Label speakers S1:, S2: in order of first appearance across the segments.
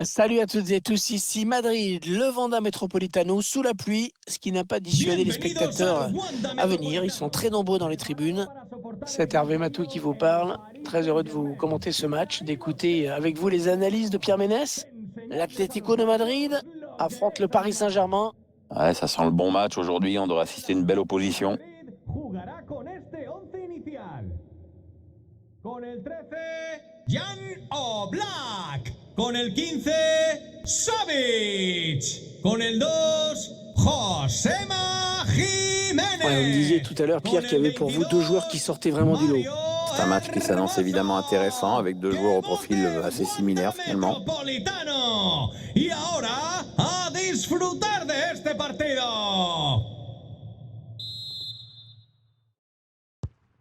S1: Salut à toutes et tous, ici Madrid, le Wanda Metropolitano sous la pluie, ce qui n'a pas dissuadé les
S2: Bienvenidos al
S1: spectateurs
S2: Wanda
S1: à venir. Ils sont
S2: Metropolitano.
S1: très nombreux dans les tribunes. C'est Hervé Matou qui vous parle. Très heureux de vous commenter ce match, d'écouter avec vous les analyses de Pierre Ménès. L'Atlético de Madrid affronte le Paris Saint-Germain.
S3: Ouais, ça sent le bon match aujourd'hui. On devrait assister à une belle opposition.
S2: Jugará con este once inicial. Con el 13, Jan Oblak. Con el 15, Savic. Con el 2, Josema Jiménez.
S1: Ouais, vous me disiez tout à l'heure, Pierre, qu'il y avait pour vous deux joueurs qui sortaient vraiment du lot.
S3: C'est un match qui s'annonce évidemment intéressant avec deux joueurs au profil assez similaire finalement.
S2: Y ahora a disfrutar de este partido.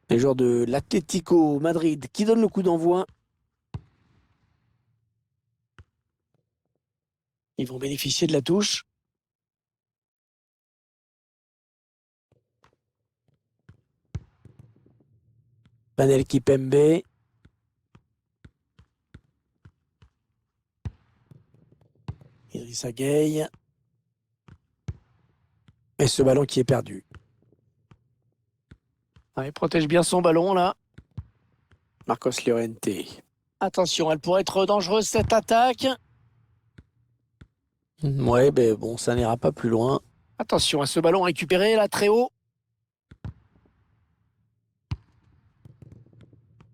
S1: Les joueurs de l'Atlético Madrid qui donnent le coup d'envoi. Ils vont bénéficier de la touche. Panel Kipembe. Idrissa Gueye. Et ce ballon qui est perdu. Ah, il protège bien son ballon là. Marcos Llorente. Attention, elle pourrait être dangereuse cette attaque. Ouais, ben bon, ça n'ira pas plus loin. Attention à ce ballon récupéré là, très haut.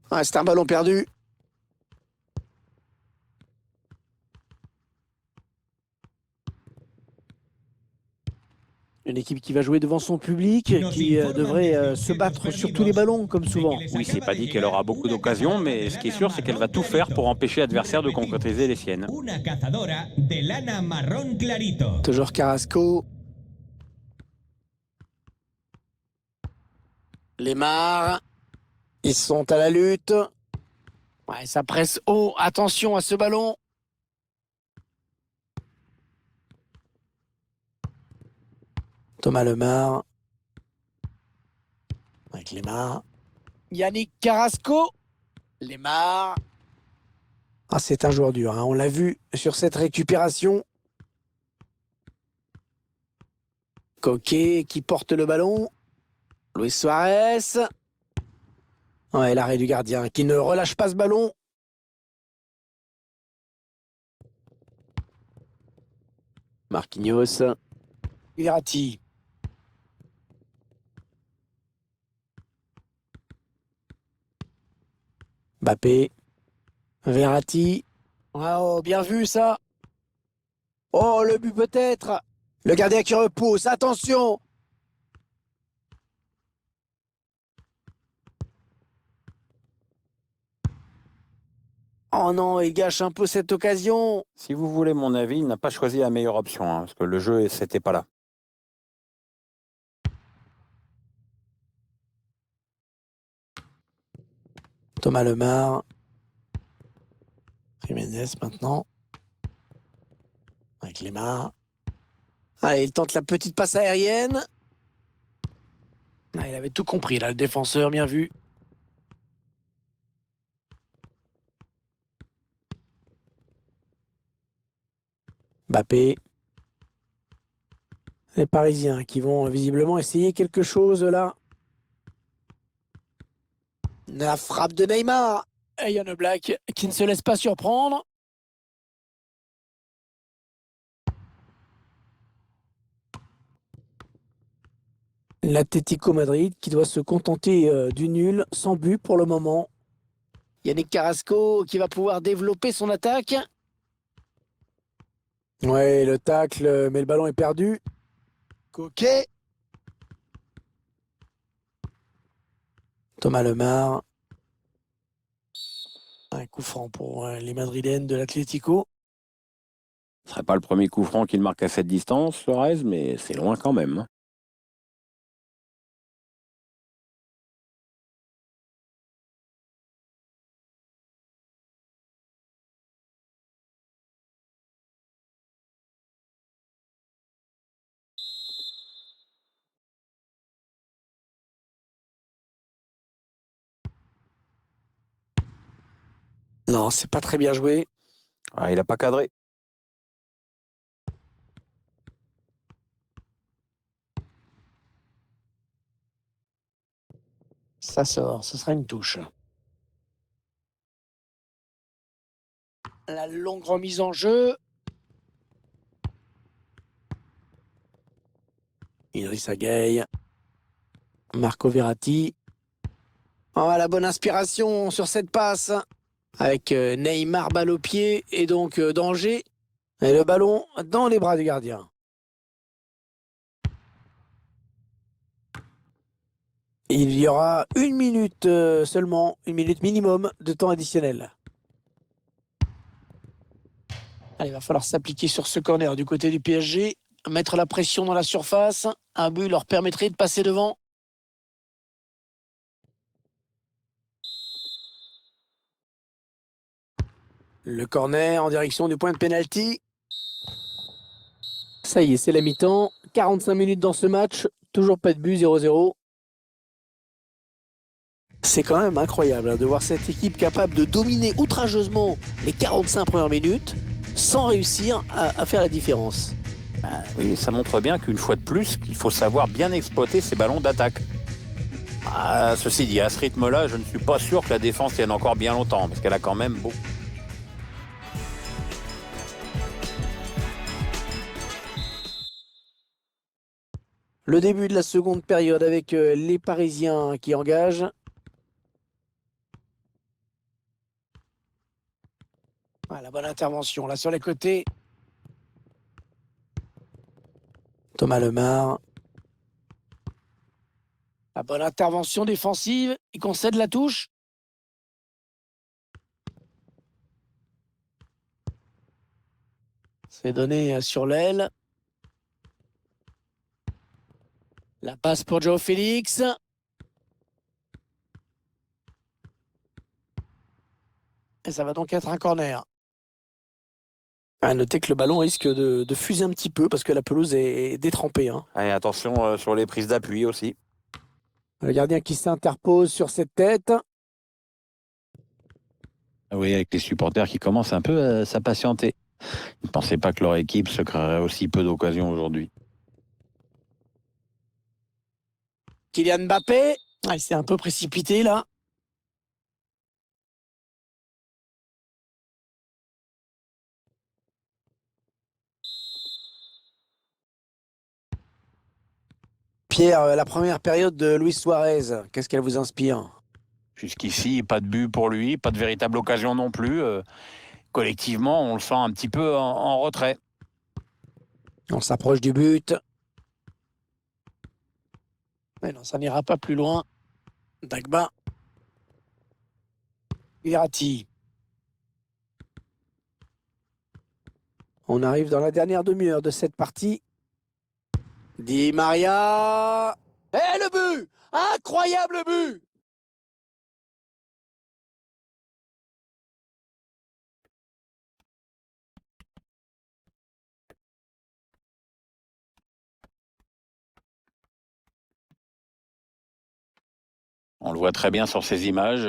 S1: Ah, c'est un ballon perdu. Une équipe qui va jouer devant son public, qui devrait se battre sur tous les ballons, comme souvent.
S3: Oui, c'est pas dit qu'elle aura beaucoup d'occasions, mais ce qui est sûr, c'est qu'elle va tout faire pour empêcher l'adversaire de concrétiser les siennes.
S1: Toujours Carrasco. Lemar. Ils sont à la lutte. Ouais, ça presse haut. Attention à ce ballon. Thomas Lemar. Avec Lemar. Yannick Carrasco. Lemar. Ah, c'est un joueur dur, hein. On l'a vu sur cette récupération. Coquet qui porte le ballon. Luis Suarez. Ouais, l'arrêt du gardien qui ne relâche pas ce ballon. Marquinhos. Verratti. Mbappé. Verratti. Oh, bien vu ça. Oh, le but peut-être. Le gardien qui repousse. Attention. Oh non, il gâche un peu cette occasion.
S3: Si vous voulez mon avis, il n'a pas choisi la meilleure option, hein, parce que le jeu, c'était pas là.
S1: Thomas Lemar. Jiménez maintenant. Avec Lemar. Allez, il tente la petite passe aérienne. Ah, il avait tout compris là, le défenseur, bien vu. Mbappé. Les Parisiens qui vont visiblement essayer quelque chose là. La frappe de Neymar. Et Yann Oblak qui ne se laisse pas surprendre. L'Atlético Madrid qui doit se contenter du nul, sans but pour le moment. Yannick Carrasco qui va pouvoir développer son attaque. Ouais, le tacle, mais le ballon est perdu. Coquet. Thomas Lemar. Un coup franc pour les Madrilènes de l'Atlético.
S3: Ce serait pas le premier coup franc qu'il marque à cette distance, Suarez, mais c'est loin quand même.
S1: Non, c'est pas très bien joué.
S3: Ah, il n'a pas cadré.
S1: Ça sort, ce sera une touche. La longue remise en jeu. Idrissa Gueye. Marco Verratti. Oh, la bonne inspiration sur cette passe. Avec Neymar balle au pied et donc danger. Et le ballon dans les bras du gardien. Il y aura 1 minute seulement, 1 minute minimum de temps additionnel. Allez, il va falloir s'appliquer sur ce corner du côté du PSG, mettre la pression dans la surface. Un but leur permettrait de passer devant. Le corner en direction du point de pénalty. Ça y est, c'est la mi-temps. 45 minutes dans ce match, toujours pas de but, 0-0. C'est quand même incroyable de voir cette équipe capable de dominer outrageusement les 45 premières minutes sans réussir à faire la différence.
S3: Oui, ça montre bien qu'une fois de plus, qu'il faut savoir bien exploiter ces ballons d'attaque. Ceci dit, à ce rythme-là, je ne suis pas sûr que la défense tienne encore bien longtemps, parce qu'elle a quand même beaucoup.
S1: Le début de la seconde période avec les Parisiens qui engagent. Ah, la bonne intervention là sur les côtés. Thomas Lemar. La bonne intervention défensive. Il concède la touche. C'est donné sur l'aile. La passe pour Joao Félix. Et ça va donc être un corner. À noter que le ballon risque de fuser un petit peu parce que la pelouse est détrempée. Hein.
S3: Allez, attention sur les prises d'appui aussi.
S1: Le gardien qui s'interpose sur cette tête.
S3: Oui, avec les supporters qui commencent un peu à s'impatienter. Ils ne pensaient pas que leur équipe se créerait aussi peu d'occasions aujourd'hui.
S1: Kylian Mbappé. Ah, il s'est un peu précipité là. Pierre, la première période de Luis Suarez, qu'est-ce qu'elle vous inspire?
S3: Jusqu'ici, pas de but pour lui, pas de véritable occasion non plus. Collectivement, on le sent un petit peu en retrait.
S1: On s'approche du but. Mais non, ça n'ira pas plus loin. Dagba. Verratti. On arrive dans la dernière demi-heure de cette partie. Di Maria. Et le but! Incroyable but!
S3: On le voit très bien sur ces images.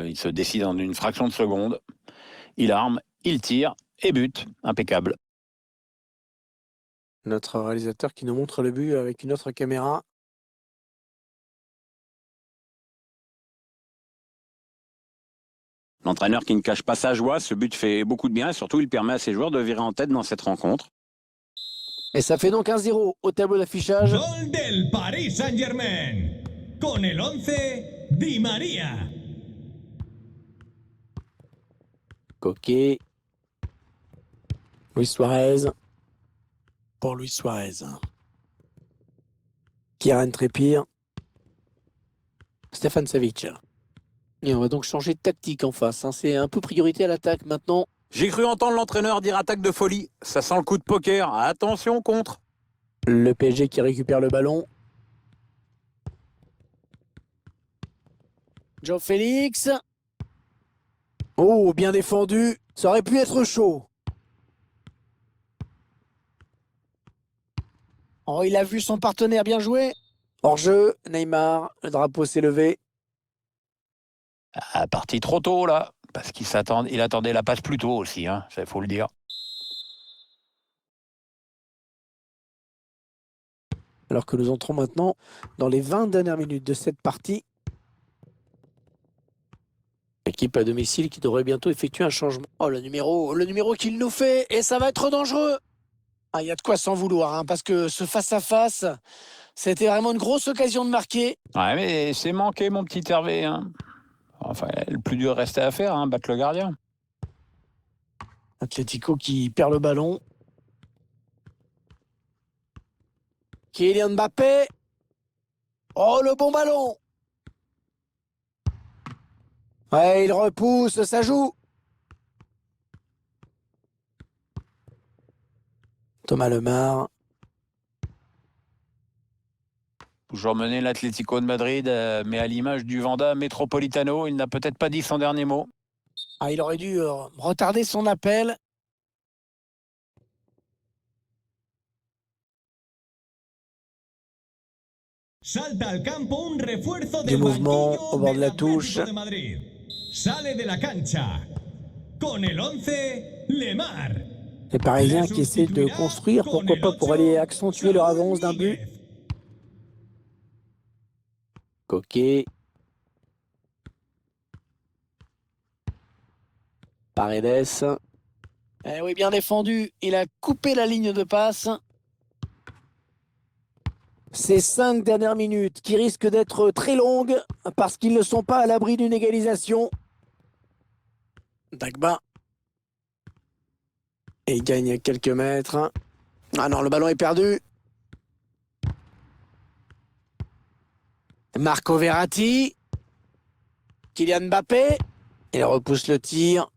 S3: Il se décide en une fraction de seconde. Il arme, il tire et bute. Impeccable.
S1: Notre réalisateur qui nous montre le but avec une autre caméra.
S3: L'entraîneur qui ne cache pas sa joie, ce but fait beaucoup de bien et surtout il permet à ses joueurs de virer en tête dans cette rencontre.
S1: Et ça fait donc 1-0 au tableau d'affichage.
S2: Gol del Paris Saint-Germain. Con el 11, Di María.
S1: Coquet. Luis Suarez. Pour Luis Suarez. Kieran Trippier. Stefan Savic. Et on va donc changer de tactique en face. Hein. C'est un peu priorité à l'attaque maintenant.
S3: J'ai cru entendre l'entraîneur dire attaque de folie. Ça sent le coup de poker. Attention contre.
S1: Le PSG qui récupère le ballon. Joao Félix. Oh, bien défendu. Ça aurait pu être chaud. Oh, il a vu son partenaire bien joué. Hors-jeu, Neymar. Le drapeau s'est levé.
S3: Parti trop tôt là. Parce il attendait la passe plus tôt aussi. Hein, ça faut le dire.
S1: Alors que nous entrons maintenant dans les 20 dernières minutes de cette partie. L'équipe à domicile qui devrait bientôt effectuer un changement. Oh, le numéro qu'il nous fait, et ça va être dangereux. Ah, il y a de quoi s'en vouloir, hein, parce que ce face-à-face, c'était vraiment une grosse occasion de marquer.
S3: Ouais, mais c'est manqué, mon petit Hervé. Hein. Enfin, le plus dur restait à faire, hein, battre le gardien.
S1: Atlético qui perd le ballon. Kylian Mbappé. Oh, le bon ballon. Ouais, il repousse, ça joue. Thomas Lemar.
S3: Toujours mené l'Atlético de Madrid, mais à l'image du Vanda Metropolitano, il n'a peut-être pas dit son dernier mot.
S1: Ah, il aurait dû retarder son appel.
S2: Salta al campo un refuerzo
S1: Du
S2: del
S1: mouvement
S2: banquillo
S1: au bord de la
S2: del
S1: touche.
S2: Atlético de Madrid. Sale de la cancha. Con el 11, Lemar.
S1: Les Parisiens qui essaient de construire, pourquoi pas pour aller accentuer leur avance d'un but. Coquet. Paredes. Eh oui, bien défendu. Il a coupé la ligne de passe. Ces 5 dernières minutes qui risquent d'être très longues parce qu'ils ne sont pas à l'abri d'une égalisation. Dagba. Et il gagne quelques mètres. Ah non, le ballon est perdu. Marco Verratti. Kylian Mbappé. Il repousse le tir.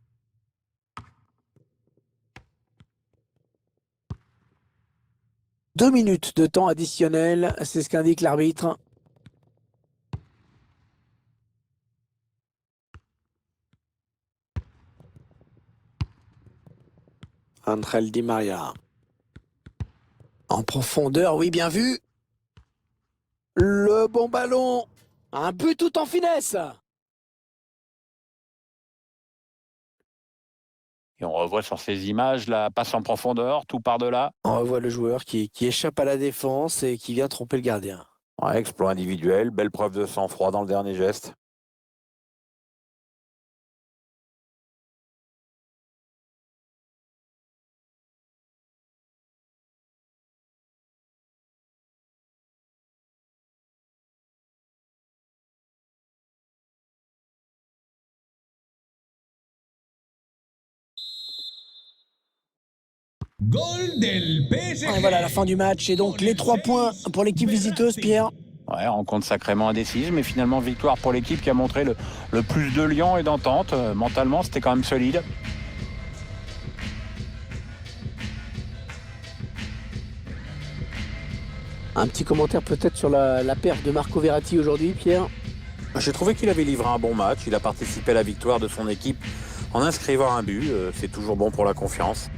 S1: Deux minutes de temps additionnel, c'est ce qu'indique l'arbitre. Angel Di Maria. En profondeur, oui, bien vu. Le bon ballon. Un but tout en finesse.
S3: Et on revoit sur ces images la passe en profondeur, tout par-delà.
S1: On revoit le joueur qui échappe à la défense et qui vient tromper le gardien.
S3: Ouais, exploit individuel, belle preuve de sang-froid dans le dernier geste.
S2: Gol del PSG.
S1: Et voilà la fin du match et donc les 3 points pour l'équipe visiteuse, Pierre.
S3: Ouais, rencontre sacrément indécise, mais finalement victoire pour l'équipe qui a montré le plus de lion et d'entente. Mentalement, c'était quand même solide.
S1: Un petit commentaire peut-être sur la perf de Marco Verratti aujourd'hui, Pierre.
S3: J'ai trouvé qu'il avait livré un bon match. Il a participé à la victoire de son équipe en inscrivant un but. C'est toujours bon pour la confiance.